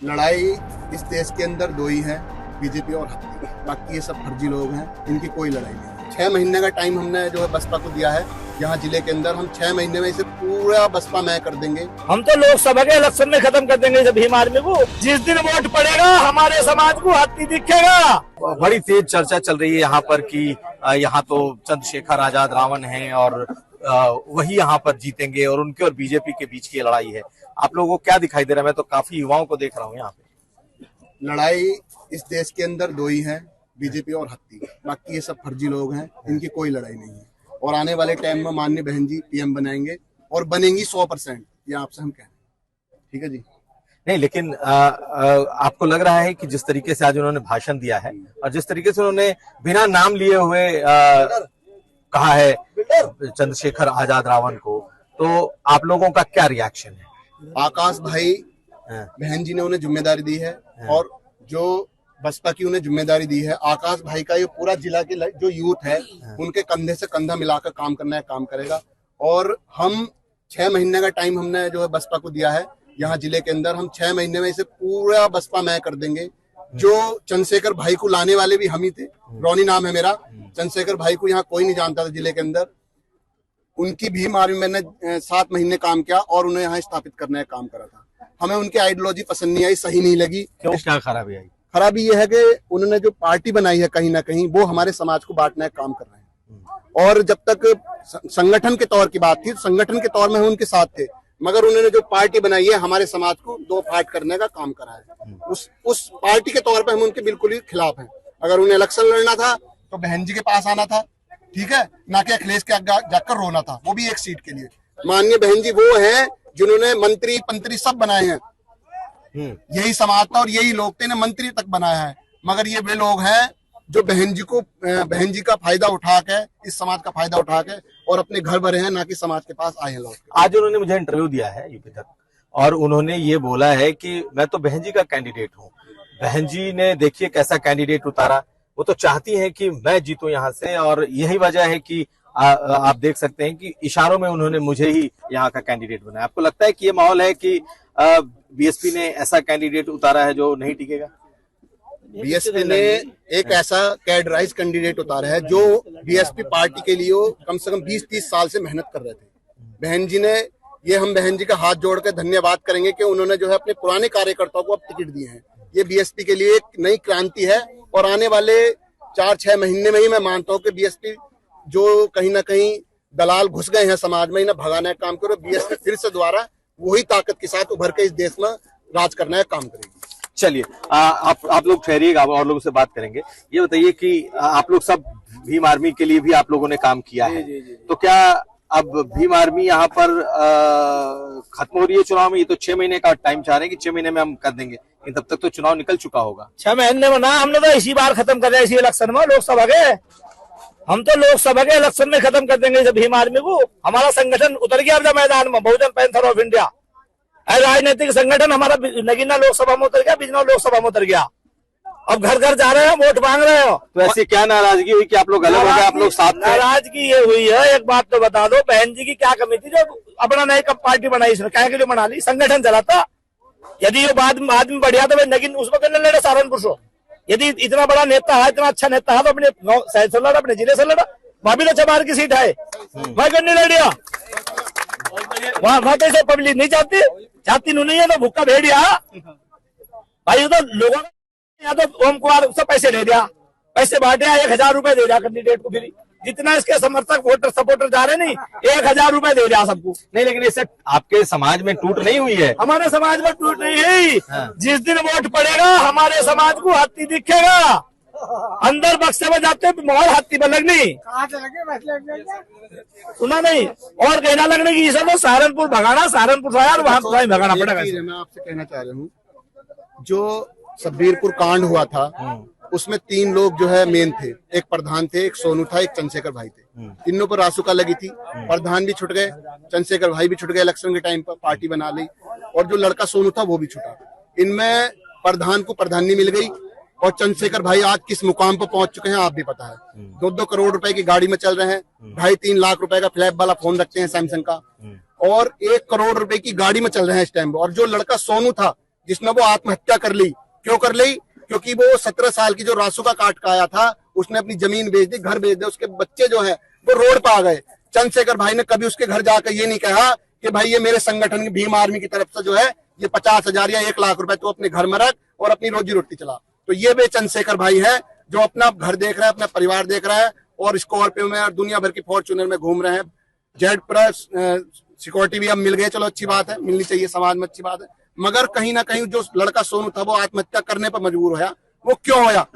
लड़ाई इस देश के अंदर दो ही है, बीजेपी और हत्ती। बाकी ये सब फर्जी लोग हैं, इनकी कोई लड़ाई नहीं है। 6 महीने का टाइम हमने जो है बसपा को दिया है यहाँ जिले के अंदर। हम 6 महीने में इसे पूरा बसपा मैं कर देंगे। हम तो लोकसभा के इलेक्शन में खत्म कर देंगे इस भीम आर्मी को। जिस दिन वोट पड़ेगा हमारे समाज को हत्ती दिखेगा। बड़ी तेज चर्चा चल रही है यहाँ पर कि यहाँ तो चंद्रशेखर आजाद रावण हैं और वही यहाँ पर जीतेंगे और उनके और बीजेपी के बीच की लड़ाई है। आप लोगों को क्या दिखाई दे रहा है? मैं तो काफी युवाओं को देख रहा हूँ यहाँ पे। लड़ाई इस देश के अंदर दो ही है, बीजेपी और हत्ती। बाकी ये सब फर्जी लोग हैं, इनकी कोई लड़ाई नहीं है। और आने वाले टाइम में माननीय बहन जी पीएम बनाएंगे और बनेंगी 100%। ये आपसे हम कह रहे हैं, ठीक है जी। नहीं, लेकिन आपको लग रहा है कि जिस तरीके से आज उन्होंने भाषण दिया है और जिस तरीके से उन्होंने बिना नाम लिए हुए कहा है चंद्रशेखर आजाद रावण को, तो आप लोगों का क्या रिएक्शन है? आकाश भाई बहन जी ने उन्हें जिम्मेदारी दी है और जो बसपा की उन्हें जिम्मेदारी दी है, आकाश भाई का ये पूरा जिला के जो यूथ है उनके कंधे से कंधा मिलाकर काम करना है, काम करेगा। और हम 6 महीने का टाइम हमने जो है बसपा को दिया है यहाँ जिले के अंदर। हम 6 महीने में इसे पूरा बसपा मैं कर देंगे। जो चंद्रशेखर भाई को लाने वाले भी हम ही थे, रोनी नाम है मेरा। चंद्रशेखर भाई को यहाँ कोई नहीं जानता था जिले के अंदर। उनकी भीम आर्मी मैंने 7 महीने काम किया और उन्हें यहाँ स्थापित करने का काम करा था। हमें उनकी आइडियोलॉजी पसंद नहीं आई, सही नहीं लगी। क्यों? क्या खराबी आई? खराबी यह है कि उन्होंने जो पार्टी बनाई है कहीं ना कहीं वो हमारे समाज को बांटने का काम कर रहे हैं। और जब तक संगठन के तौर की बात थी, संगठन के तौर में हम उनके साथ थे, मगर उन्होंने जो पार्टी बनाई है हमारे समाज को 2 फाट करने का काम करा है। उस पार्टी के तौर पे हम उनके बिल्कुल ही खिलाफ हैं। अगर उन्हें इलेक्शन लड़ना था तो बहन जी के पास आना था, ठीक है, ना कि अखिलेश के जाकर रोना था, वो भी एक सीट के लिए। माननीय बहन जी वो है जिन्होंने मंत्री सब बनाए हैं। यही समाज था और यही लोग थे ने मंत्री तक बनाया है। मगर ये वे लोग हैं जो बहन जी का फायदा उठा के, इस समाज का फायदा उठा के और अपने घर भरे हैं, ना कि समाज के पास आए हैं लोग। आज उन्होंने मुझे इंटरव्यू दिया है यूपी तक और उन्होंने ये बोला है कि मैं तो बहन जी का कैंडिडेट हूँ। बहन जी ने देखिए कैसा कैंडिडेट उतारा। वो तो चाहती है कि मैं जीतूं यहाँ से और यही वजह है कि आप देख सकते हैं कि इशारों में उन्होंने मुझे ही यहाँ का कैंडिडेट बनाया। आपको लगता है कि ये माहौल है कि बीएसपी ने ऐसा कैंडिडेट उतारा है जो नहीं टिकेगा? बीएसपी ने एक ऐसा कैडराइज कैंडिडेट उतारा है जो बीएसपी पार्टी के लिए कम से कम 20-30 साल से मेहनत कर रहे थे। बहन जी ने ये, हम बहन जी का हाथ जोड़ कर धन्यवाद करेंगे कि उन्होंने जो है अपने पुराने कार्यकर्ताओं को अब टिकट दिए हैं। ये बीएसपी के लिए एक नई क्रांति है और आने वाले 4-6 महीने में ही मैं मानता हूँ कि बीएसपी जो कहीं ना कहीं दलाल घुस गए हैं समाज में, इन्हें भगाने का काम करो। बीएसपी फिर से दोबारा वही ताकत के साथ उभर के इस देश में राज करने का काम करेगी। चलिए, आप लोग ठहरिएगा, और लोगों से बात करेंगे। ये बताइए कि आप लोग सब भीम आर्मी के लिए भी आप लोगों ने काम किया है, तो क्या अब भीम आर्मी यहाँ पर खत्म हो रही है चुनाव में? ये तो 6 महीने का टाइम चाह रहे हैं कि 6 महीने में हम कर देंगे, लेकिन तब तक तो चुनाव निकल चुका होगा। 6 महीने में ना, हमने तो इसी बार खत्म कर दिया, इसी इलेक्शन में लोकसभा के। हम तो लोकसभा के इलेक्शन में खत्म कर देंगे इस भीम आर्मी को। हमारा संगठन उतर गया अब मैदान में, बहुजन पैंथर ऑफ इंडिया राजनीतिक संगठन हमारा नगीना लोकसभा में उतर गया, बिजनौर लोकसभा में उतर गया। अब घर घर जा रहे हैं, वोट मांग रहे हो। तो ऐसी क्या नाराजगी हुई कि आप लोग अलग हो गए? आप लोग साथ में? नाराजगी ये हुई है, एक बात तो बता दो, बहन जी की क्या कमी थी जो अपना नई कब पार्टी बनाई? इसने क्या के लिए बना ली? संगठन चलाता। यदि ये आदमी बढ़िया तो लेकिन उसमें करने लड़े सहारनपुर से। यदि इतना बड़ा नेता है, इतना अच्छा नेता है, तो अपने शहर से लड़ा, अपने जिले से लड़ा। वहां भी तो चमार की सीट है, वहां क्यों नहीं लड़िया? वहां तो पब्लिक नहीं चाहती नहीं है, तो भुक्का भेड़िया भाई। तो लोगों ने यहाँ तो ओम कुमार से पैसे ले दिया, पैसे बांटे, 1000 रुपए दे दिया कैंडिडेट को। फिर जितना इसके समर्थक वोटर सपोर्टर जा रहे नहीं, 1000 रुपए दे दिया सबको। नहीं, लेकिन इससे आपके समाज में टूट नहीं हुई है? हमारे समाज में टूट नहीं है। जिस दिन वोट पड़ेगा हमारे समाज को हत्ती दिखेगा। अंदर बक्से में जाते माहौल हत्ती में लगनी, सुना नहीं, और कहना लगने की सब सहारनपुर भगाना, सहारनपुर से यार वहां भगाना पड़ेगा। मैं आपसे कहना चाह रहा हूँ, जो सब्बीरपुर कांड हुआ था उसमें 3 लोग जो है मेन थे। एक प्रधान थे, एक सोनू था, एक चंद्रशेखर भाई थे। तीनों पर रासुका लगी थी। प्रधान भी छुट गए, चंद्रशेखर भाई भी छुट गए, इलेक्शन के टाइम पर पार्टी बना ली, और जो लड़का सोनू था वो भी छुटा। इनमें प्रधान को प्रधानी मिल गई और चंद्रशेखर भाई आज किस मुकाम पर पहुंच चुके हैं आप भी पता है। 2-2 करोड़ रुपए की गाड़ी में चल रहे हैं, 2.5-3 लाख रुपए का फ्लैप वाला फोन रखते हैं सैमसंग का, और 1 करोड़ रुपए की गाड़ी में चल रहे हैं इस टाइम। और जो लड़का सोनू था जिसने वो आत्महत्या कर ली। क्यों कर ली? क्योंकि वो 17 साल की जो रासुका काट का आया था, उसने अपनी जमीन बेच दी, घर बेच दिया, उसके बच्चे जो है वो रोड पर आ गए। चंद्रशेखर भाई ने कभी उसके घर जाकर ये नहीं कहा कि भाई ये मेरे संगठन की भीम आर्मी की तरफ से जो है ये 50,000 या 1 लाख रुपए तो अपने घर में रख और अपनी रोजी रोटी चला। तो ये वे चंद्रशेखर भाई है जो अपना घर देख रहा है, अपना परिवार देख रहा है और स्कॉर्पियो में और दुनिया भर की फॉर्च्यूनर में घूम रहे हैं। जेड प्लस सिक्योरिटी भी अब मिल गए, चलो अच्छी बात है, मिलनी चाहिए, समाज में अच्छी बात है। मगर कहीं ना कहीं जो लड़का सोनू था वो आत्महत्या करने पर मजबूर होया। वो क्यों होया?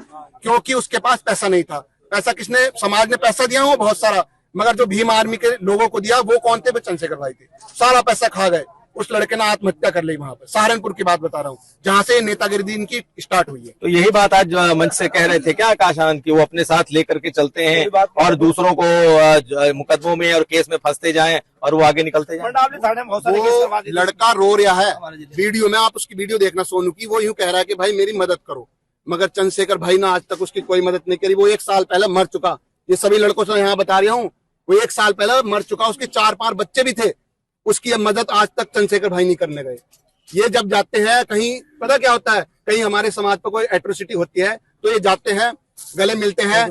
क्योंकि उसके पास पैसा नहीं था। पैसा किसने? समाज ने पैसा दिया वो बहुत सारा, मगर जो भीम आर्मी के लोगों को दिया वो कौन थे? वो चंद्रशेखर भाई थे। सारा पैसा खा गए। उस लड़के ने आत्महत्या कर ली वहां पर, सहारनपुर की बात बता रहा हूँ, जहां से नेतागिरी इनकी स्टार्ट हुई है। तो यही बात आज मंच से कह रहे थे क्या आकाश आनंद की, वो अपने साथ लेकर के चलते हैं और दूसरों को मुकदमों में और केस में फंसते जाएं और वो आगे निकलते जाएं। वो लड़का रो रहा है वीडियो में, आप उसकी वीडियो देखना सोनू की। वो यूं कह रहा है कि भाई मेरी मदद करो, मगर चंद्रशेखर भाई ने आज तक उसकी कोई मदद नहीं करी। वो 1 साल पहले मर चुका, ये सभी लड़कों से यहाँ बता रहा हूँ, वो 1 साल पहले मर चुका। उसके 4-5 बच्चे भी थे, उसकी मदद आज तक चंद्रशेखर भाई नहीं करने गए। ये जब जाते हैं कहीं, पता क्या होता है, कहीं हमारे समाज पर कोई एट्रोसिटी होती है तो ये जाते हैं, गले मिलते हैं,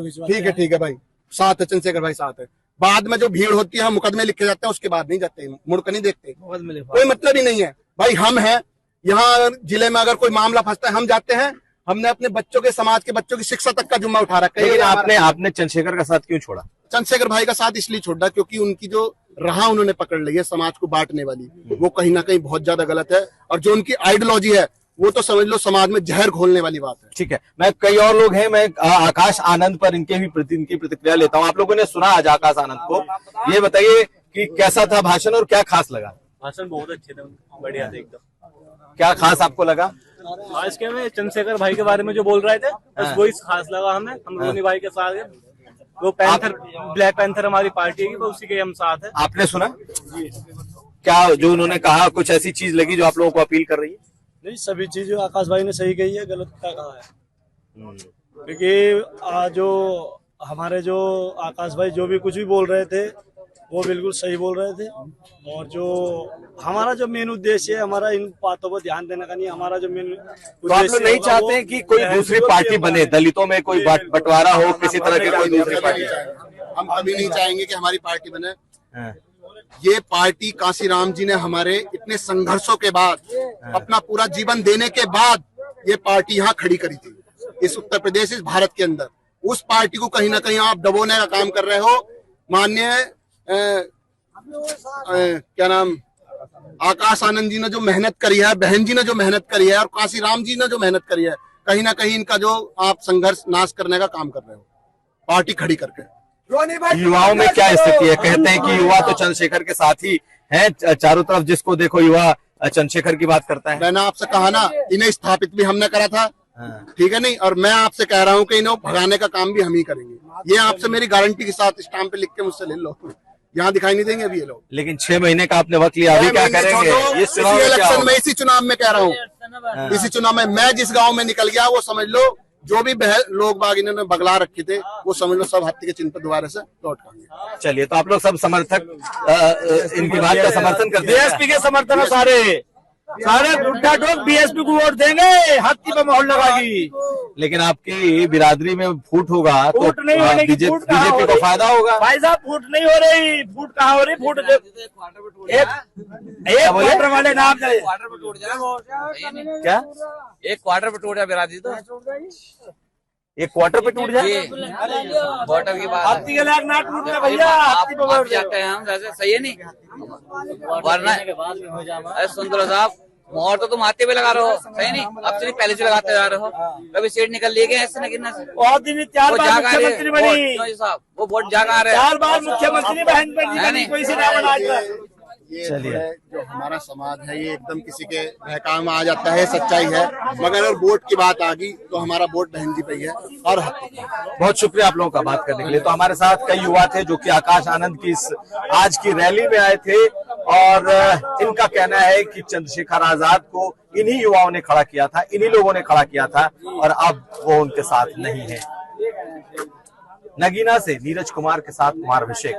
ठीक है भाई साथ है, चंद्रशेखर भाई साथ है। बाद में जो भीड़ होती है, मुकदमे लिखे जाते हैं, उसके बाद नहीं जाते, मुड़कर नहीं देखते, कोई मतलब ही नहीं है। भाई हम हैं यहाँ जिले में, अगर कोई मामला फंसता है हम जाते हैं। हमने अपने बच्चों के, समाज के बच्चों की शिक्षा तक का जुम्मा उठा रखा है। आपने चंद्रशेखर का साथ क्यों छोड़ा? चंद्रशेखर भाई का साथ इसलिए छोड़ा क्योंकि उनकी जो राह उन्होंने पकड़ ली है समाज को बांटने वाली, वो कहीं ना कहीं बहुत ज्यादा गलत है। और जो उनकी आइडियोलॉजी है वो तो समझ लो समाज में जहर घोलने वाली बात है। ठीक है, मैं कई और लोग हैं, मैं आकाश आनंद पर इनकी प्रतिक्रिया लेता हूं। आप लोगों ने सुना आज आकाश आनंद को, ये बताइए कि कैसा था भाषण और क्या खास लगा? भाषण बहुत अच्छे थे, बढ़िया थे एकदम। क्या खास आपको लगा? आज के में चंद्रशेखर भाई के बारे में जो बोल रहे थे बस वही खास लगा हमें। हम रोनी भाई के साथ है, वो पैंथर, ब्लैक पैंथर हमारी पार्टी है, वो उसी के हम साथ है। आपने सुना क्या जो उन्होंने कहा? कुछ ऐसी चीज लगी जो आप लोगों को अपील कर रही है? नहीं, सभी चीजें आकाश भाई ने सही कही है, गलत क्या कहा है। क्योंकि जो हमारे जो आकाश भाई जो भी कुछ भी बोल रहे थे वो बिल्कुल सही बोल रहे थे। और जो हमारा जो मेन उद्देश्य है, हमारा इन बातों पर ध्यान देने का नहीं, हमारा जो मेन तो आप लोग नहीं चाहते हैं कि कोई दूसरी पार्टी बने, दलितों में कोई बंटवारा हो, किसी तरह की कोई दूसरी पार्टी? हम कभी नहीं चाहेंगे कि हमारी पार्टी बने। ये पार्टी कांसीराम जी ने हमारे इतने संघर्षों के बाद, अपना पूरा जीवन देने के बाद ये पार्टी यहाँ खड़ी करी थी, इस उत्तर प्रदेश, इस भारत के अंदर। उस पार्टी को कहीं ना कहीं आप दबोने का काम कर रहे हो। माननीय क्या नाम, आकाश आनंद जी ने जो मेहनत करी है, बहन जी ने जो मेहनत करी है और कांसीराम जी ने जो मेहनत करी है, कहीं ना कहीं इनका जो आप संघर्ष नाश करने का काम कर रहे हो पार्टी खड़ी करके। युवाओं में क्या स्थिति है? कहते हैं कि युवा तो चंद्रशेखर के साथ ही है, चारों तरफ जिसको देखो युवा चंद्रशेखर की बात करता है। मैंने आपसे कहा ना, इन्हें स्थापित भी हमने करा था, ठीक है नहीं? और मैं आपसे कह रहा हूँ कि इन्हें भगाने का काम भी हम ही करेंगे। ये आपसे मेरी गारंटी के साथ स्टाम्प पे लिख के मुझसे ले लो, यहाँ दिखाई नहीं देंगे अभी ये लोग। लेकिन 6 महीने का आपने वक्त लिया, अभी क्या करेंगे? इसी इलेक्शन में, इसी चुनाव में कह रहा हूँ, इसी चुनाव में मैं जिस गांव में निकल गया, वो समझ लो जो भी लोग बाग इन्होंने बगला रखे थे, वो समझ लो सब हत्या के चिन्ह पर दोबारा से लौट आएंगे। चलिए, तो आप लोग सब समर्थक इनकी बात का समर्थन करते हैं? बीएसपी के समर्थन है सारे गुड्डा टोक बीएसपी को वोट देंगे, हत्ती पे मोहर लगागी। लेकिन आपकी बिरादरी में फूट होगा तो फूट नहीं होने की, बीजेपी को फायदा होगा। भाई साहब फूट नहीं हो रही, फूट कहाँ हो रही? फूट एक क्वार्टर वाले नाम दे, क्या एक क्वार्टर पे टूट जाए बिरादरी तो एक क्वार्टर पे टूट जाए? क्वार्टर की बात हत्ती के लायक ना टूट रहे भैया, हत्ती पे वोट जाते हैं हम, जैसे सही है नहीं वरना। अरे सुंदर साहब, मोहर तो तुम हाथे पे लगा रहे हो, सही नहीं? अब से पहले से लगाते जा रहे हो, कभी सीट निकल लिए गए ऐसे न गिरने से। बहुत दिन 4 बार मुख्यमंत्री बनी साहब, वो वोट जागा रहे 4 बार मुख्यमंत्री बहन बनी, कोई से ना बना। ये जो है, जो हमारा समाज है, ये एकदम किसी के बहकावे में आ जाता है, सच्चाई है। मगर अगर वोट की बात आ गई तो हमारा वोट बहन जी पे ही है। और बहुत शुक्रिया आप लोगों का बात करने के लिए। तो हमारे साथ कई युवा थे जो कि आकाश आनंद की इस आज की रैली में आए थे और इनका कहना है कि चंद्रशेखर आजाद को इन्हीं युवाओं ने खड़ा किया था, इन्हीं लोगों ने खड़ा किया था और अब वो उनके साथ नहीं है। नगीना से नीरज कुमार के साथ कुमार अभिषेक।